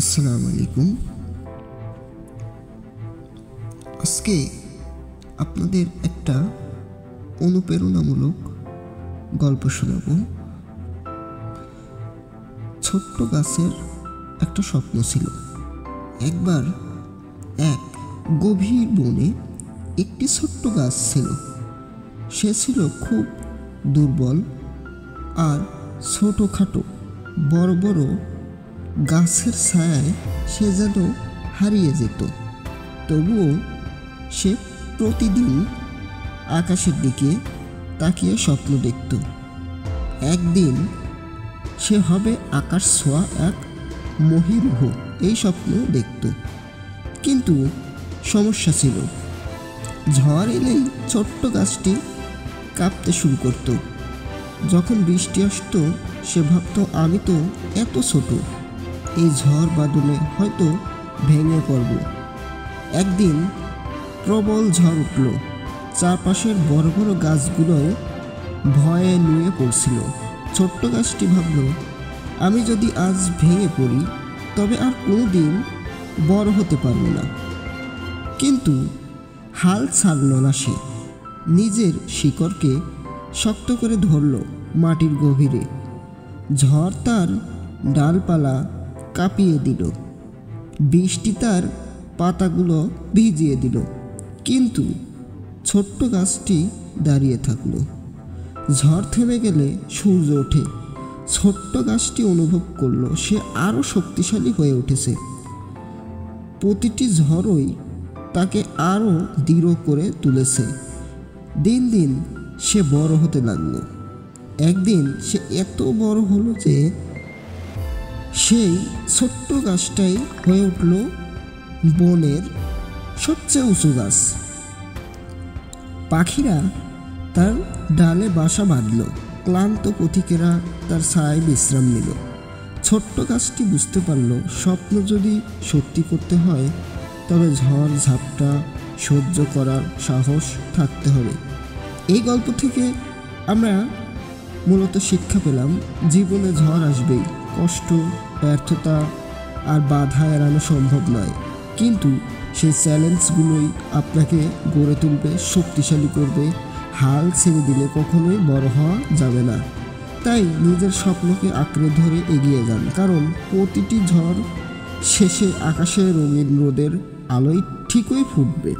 আসসালামু আলাইকুম। আজকে আপনাদের একটা অনুপ্রেরণামূলক গল্প শোনাবো। ছোট্ট গাছের একটা স্বপ্ন ছিল। একবার এক গভীর বনে একটি ছোট্ট গাছ ছিল। সে ছিল খুব দুর্বল আর ছোটোখাটো। বড় বড় গাছের ছায়ায় সে যেন হারিয়ে যেত। তবুও সে প্রতিদিন আকাশের দিকে তাকিয়ে স্বপ্ন দেখত। একদিন সে হবে আকাশ ছোঁয়া এক মহিরুহ, এই স্বপ্ন দেখত। কিন্তু সমস্যা ছিল, ঝড় এলেই ছোট্ট গাছটি কাঁপতে শুরু করত। যখন বৃষ্টি আসতো সে ভাবত, আমি তো এত ছোট, এই ঝড় বাদলে হয়তো ভেঙে পড়ব। একদিন প্রবল ঝড় উঠল। চারপাশের বড় বড় গাছগুলোও ভয়ে নুয়ে পড়ছিল। ছোট্ট গাছটি ভাবল, আমি যদি আজ ভেঙে পড়ি তবে আর কোনো দিন বড় হতে পারব না। কিন্তু হাল ছাড়ল না সে। নিজের শিকড়কে শক্ত করে ধরল মাটির গভীরে। ঝড় তার ডালপালা কাঁপিয়ে দিল, বৃষ্টি তার পাতাগুলো ভিজিয়ে দিল, কিন্তু ছোট্ট গাছটি দাঁড়িয়ে থাকলো। ঝড় থেমে গেলে সূর্য ওঠে। ছোট্ট গাছটি অনুভব করলো সে আরও শক্তিশালী হয়ে উঠেছে। প্রতিটি ঝড়ই তাকে আরও দৃঢ় করে তুলেছে। দিন দিন সে বড় হতে লাগলো। একদিন সে এত বড় হলো যে সেই ছোট্ট গাছটাই হয়ে উঠল বনের সবচেয়ে উঁচু গাছ। পাখিরা তার ডালে বাসা বাঁধল, ক্লান্ত পথিকেরা তার ছায়ায় বিশ্রাম নিল। ছোট্ট গাছটি বুঝতে পারল, স্বপ্ন যদি সত্যি করতে হয় তবে ঝড় ঝাপটা সহ্য করার সাহস থাকতে হবে। এই গল্প থেকে আমরা মূলত শিক্ষা পেলাম, জীবনে ঝড় আসবেই, কষ্ট, ব্যর্থতা আর বাধা এড়ানো সম্ভব নয়, কিন্তু সেই চ্যালেঞ্জগুলোই আপনাকে গড়ে তুলবে, শক্তিশালী করবে। হাল ছেড়ে দিলে কখনোই বড় হওয়া যাবে না। তাই নিজের স্বপ্নকে আঁকড়ে ধরে এগিয়ে যান, কারণ প্রতিটি ঝড় শেষে আকাশে রঙিন রোদের আলোয় ঠিকই ফুটবে।